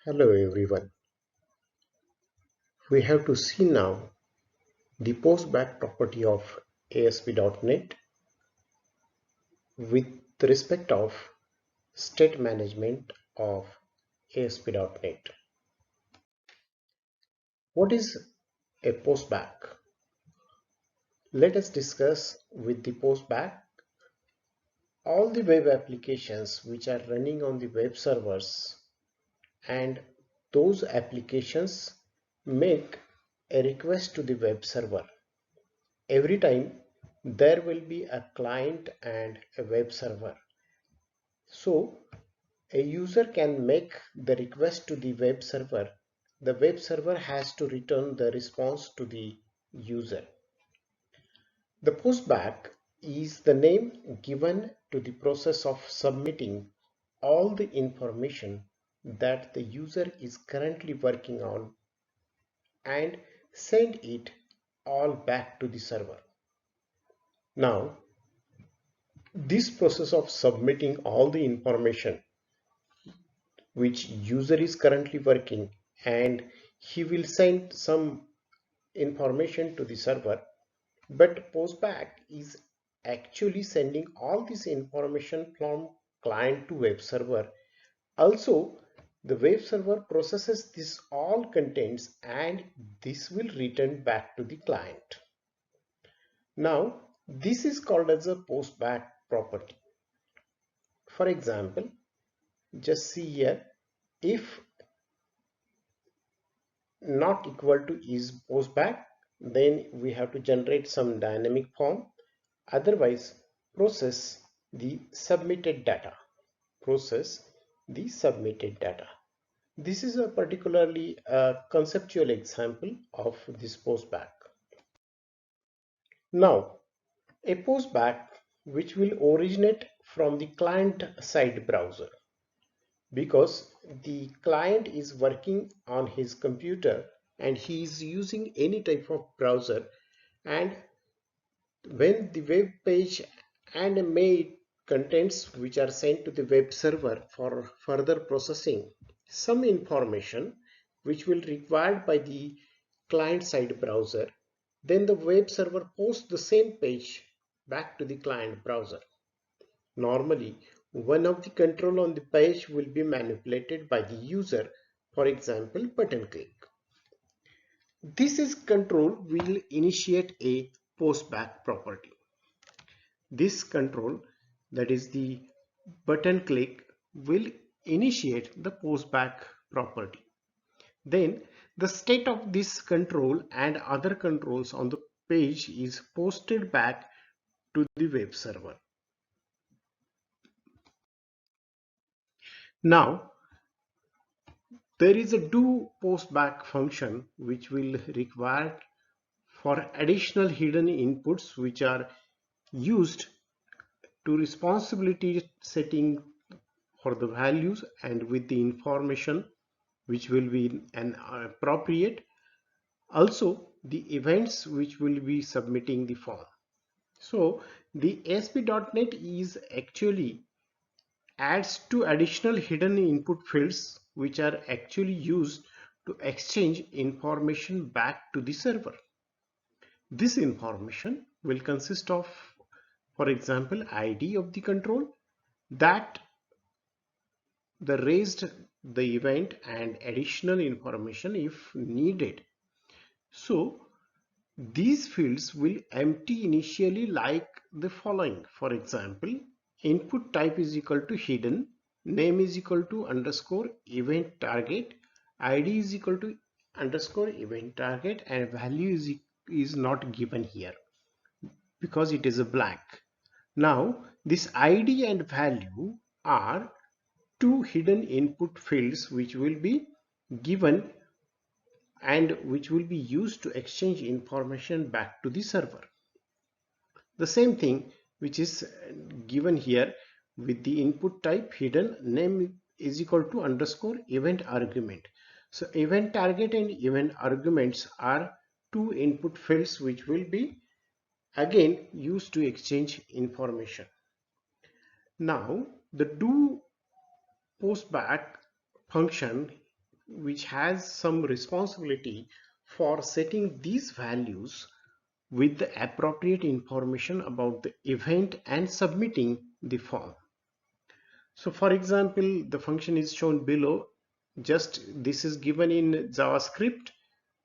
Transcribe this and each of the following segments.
Hello everyone. We have to see now the postback property of ASP.NET with respect of state management of ASP.NET. What is a postback? Let us discuss with the postback all the web applications which are running on the web servers, and those applications make a request to the web server. Every time there will be a client and a web server. So a user can make the request to the web server. The web server has to return the response to the user. The postback is the name given to the process of submitting all the information that the user is currently working on and send it all back to the server. Now, this process of submitting all the information which user is currently working, and he will send some information to the server, but postback is actually sending all this information from client to web server. Also, the web server processes this all contents and this will return back to the client. Now, this is called as a postback property. For example, just see here, if not equal to is postback, then we have to generate some dynamic form. Otherwise, process the submitted data. Process the submitted data. This is a particularly conceptual example of this postback. Now, a postback which will originate from the client side browser, because the client is working on his computer and he is using any type of browser, and when the web page and a mail contents which are sent to the web server for further processing, some information which will required by the client side browser, then the web server posts the same page back to the client browser. Normally, one of the control on the page will be manipulated by the user, for example, button click. This is control will initiate a postback property. This control, that is the button click, will initiate the postback property. Then the state of this control and other controls on the page is posted back to the web server. Now, there is a do postback function which will require for additional hidden inputs which are used to responsibility setting for the values and with the information which will be an appropriate. Also, the events which will be submitting the form. So the ASP.NET is actually adds two additional hidden input fields which are actually used to exchange information back to the server. This information will consist of, for example, ID of the control, that the raised the event, and additional information if needed. So these fields will empty initially like the following. For example, input type is equal to hidden, name is equal to underscore event target, ID is equal to underscore event target, and value is not given here because it is a blank. Now this ID and value are two hidden input fields which will be given and which will be used to exchange information back to the server. The same thing which is given here with the input type hidden, name is equal to underscore event argument. So event target and event arguments are two input fields which will be again used to exchange information. Now the do postback function which has some responsibility for setting these values with the appropriate information about the event and submitting the form. So for example, the function is shown below. Just this is given in JavaScript,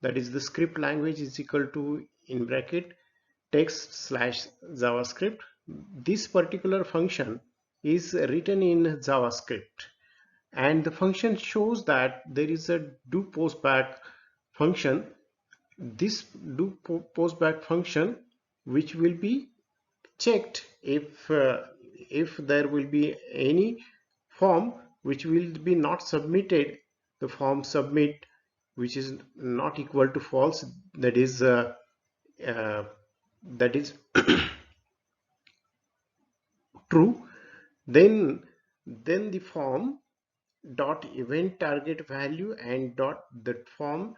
that is the script language is equal to in bracket text slash JavaScript. This particular function is written in JavaScript, and the function shows that there is a do postback function. This do postback function which will be checked if there will be any form which will be not submitted, the form submit which is not equal to false, uh, that is true, then the form dot event target value and dot that form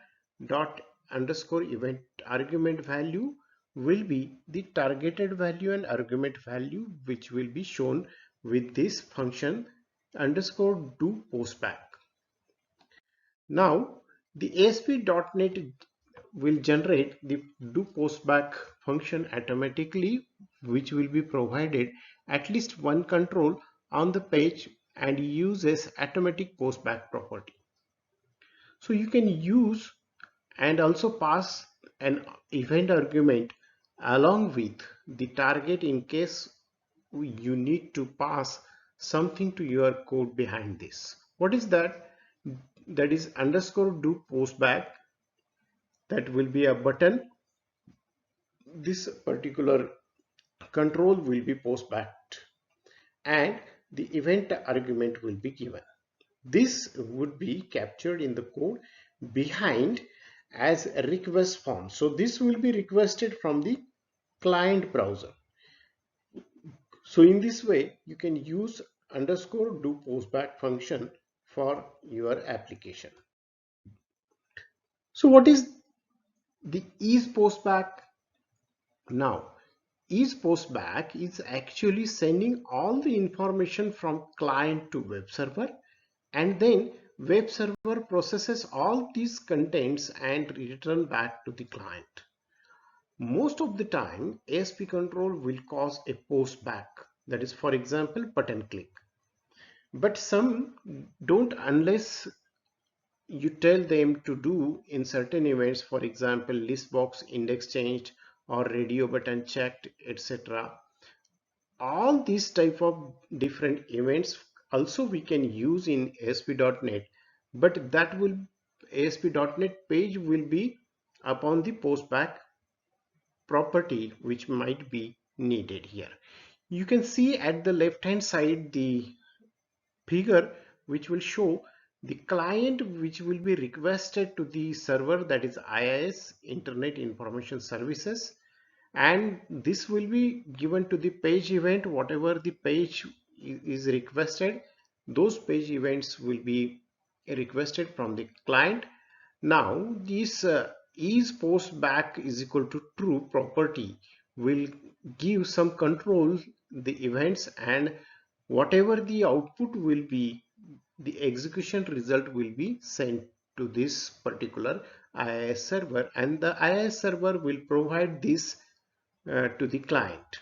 dot underscore event argument value will be the targeted value and argument value, which will be shown with this function underscore do postback. Now the ASP.NET will generate the do postback function automatically, which will be provided at least one control on the page and uses automatic postback property. So you can use and also pass an event argument along with the target in case you need to pass something to your code behind this. What is that? That is underscore do postback. That will be a button. This particular control will be postbacked and the event argument will be given. This would be captured in the code behind as a request form. So this will be requested from the client browser. So in this way, you can use underscore do postback function for your application. So what is the is postback? Now, is postback is actually sending all the information from client to web server, and then web server processes all these contents and return back to the client. Most of the time, ASP control will cause a postback, that is, for example, button click. But some don't unless you tell them to do in certain events, for example, list box index changed or radio button checked, etc. All these type of different events also we can use in ASP.NET, but that will ASP.NET page will be upon the postback property which might be needed here. You can see at the left hand side the figure which will show the client which will be requested to the server, that is IIS, Internet Information Services, and this will be given to the page event. Whatever the page is requested, those page events will be requested from the client. Now this is postback is equal to true property will give some control the events, and whatever the output will be, the execution result will be sent to this particular IIS server, and the IIS server will provide this to the client.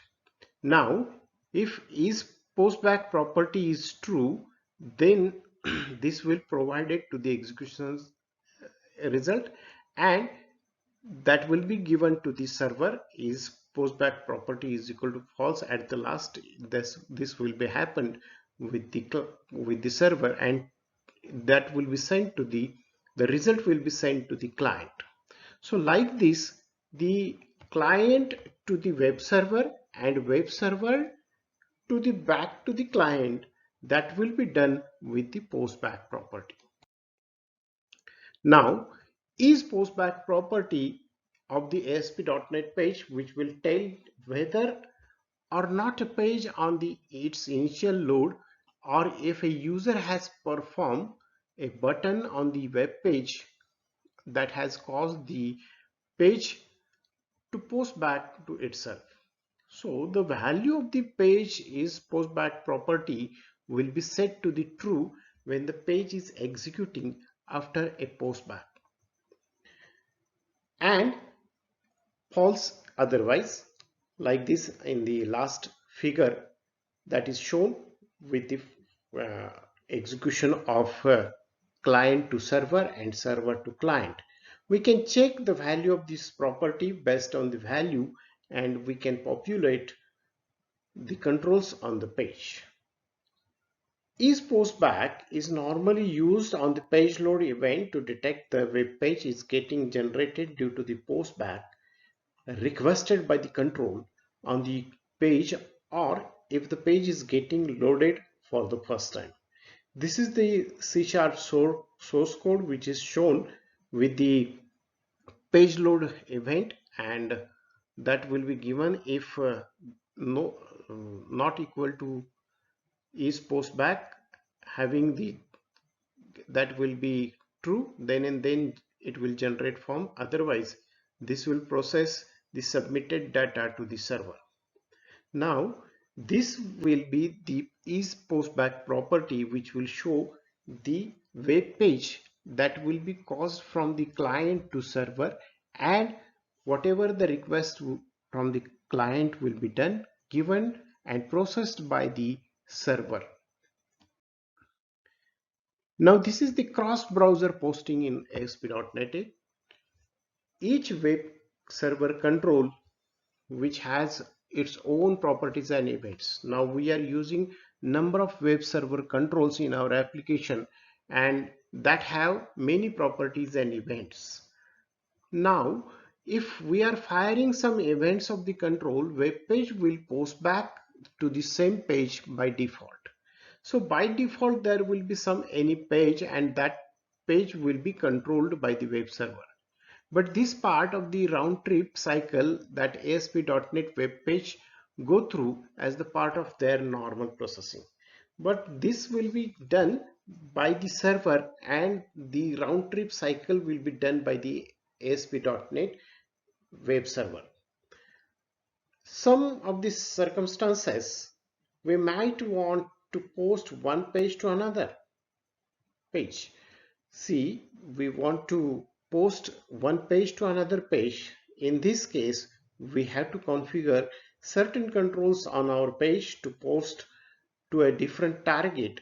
Now, if is postback property is true, then this will provide it to the execution result, and that will be given to the server. Is postback property is equal to false at the last, this will be happened with the server, and that will be sent to the result will be sent to the client. So like this, the client to the web server and web server to the back to the client, that will be done with the postback property. Now, is postback property of the ASP.NET page which will tell whether or not a page on its initial load, or if a user has performed a button on the web page that has caused the page to post back to itself. So the value of the page is postback property will be set to the true when the page is executing after a postback and false otherwise, like this in the last figure that is shown with the uh, execution of client to server and server to client. We can check the value of this property based on the value, and we can populate the controls on the page. isPostBack is normally used on the page load event to detect the web page is getting generated due to the postback requested by the control on the page, or if the page is getting loaded for the first time. This is the C# source code which is shown with the page load event, and that will be given if no not equal to is postback having the that will be true, then and then it will generate form, otherwise this will process the submitted data to the server. Now this will be the is postback property which will show the web page that will be caused from the client to server, and whatever the request from the client will be done, given and processed by the server. Now this is the cross-browser posting in ASP.NET. Each web server control which has its own properties and events. Now we are using number of web server controls in our application, and that have many properties and events. Now if we are firing some events of the control, web page will post back to the same page by default. So by default there will be some any page, and that page will be controlled by the web server. But this part of the round trip cycle that ASP.NET web page go through as the part of their normal processing. But this will be done by the server, and the round trip cycle will be done by the ASP.NET web server. Some of these circumstances, we might want to post one page to another page. See, we want to post one page to another page. In this case, we have to configure certain controls on our page to post to a different target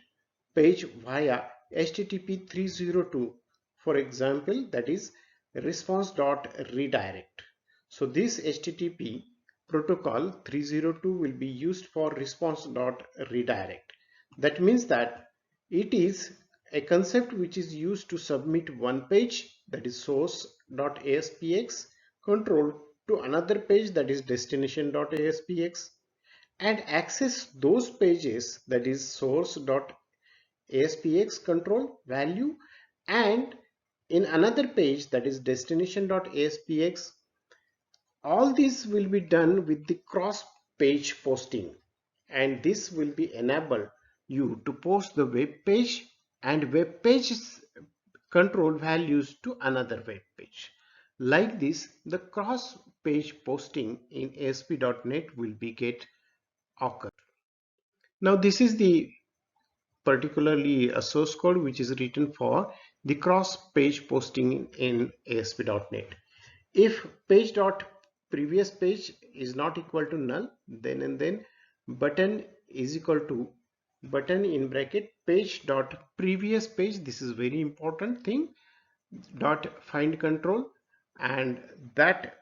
page via HTTP 302. For example, that is response.redirect. So this HTTP protocol 302 will be used for response.redirect. That means that it is a concept which is used to submit one page, that is source.aspx control, to another page, that is destination.aspx, and access those pages, that is source.aspx control value, and in another page, that is destination.aspx. All this will be done with the cross page posting, and this will be enable you to post the web page and web page control values to another web page. Like this, the cross page posting in ASP.NET will be get occur. Now this is the particularly a source code which is written for the cross page posting in ASP.NET. If page dot previous page is not equal to null, then and then button is equal to button in bracket page dot previous page, this is very important thing, dot find control, and that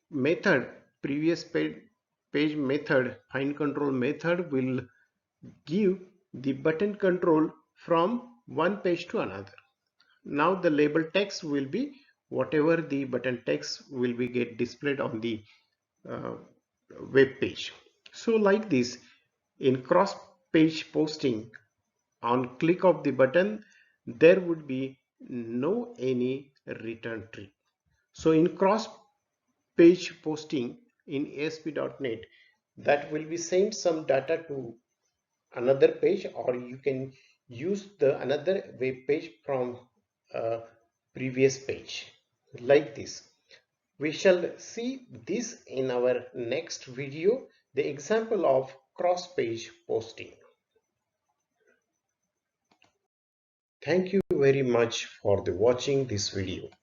method previous page method find control method will give the button control from one page to another. Now the label text will be whatever the button text will be get displayed on the uh, web page. So like this, in cross page posting, on click of the button there would be no any return tree. So in cross page posting in ASP.NET, that will be send some data to another page, or you can use the another web page from a previous page, like this. We shall see this in our next video, the example of cross page posting. Thank you very much for the watching this video.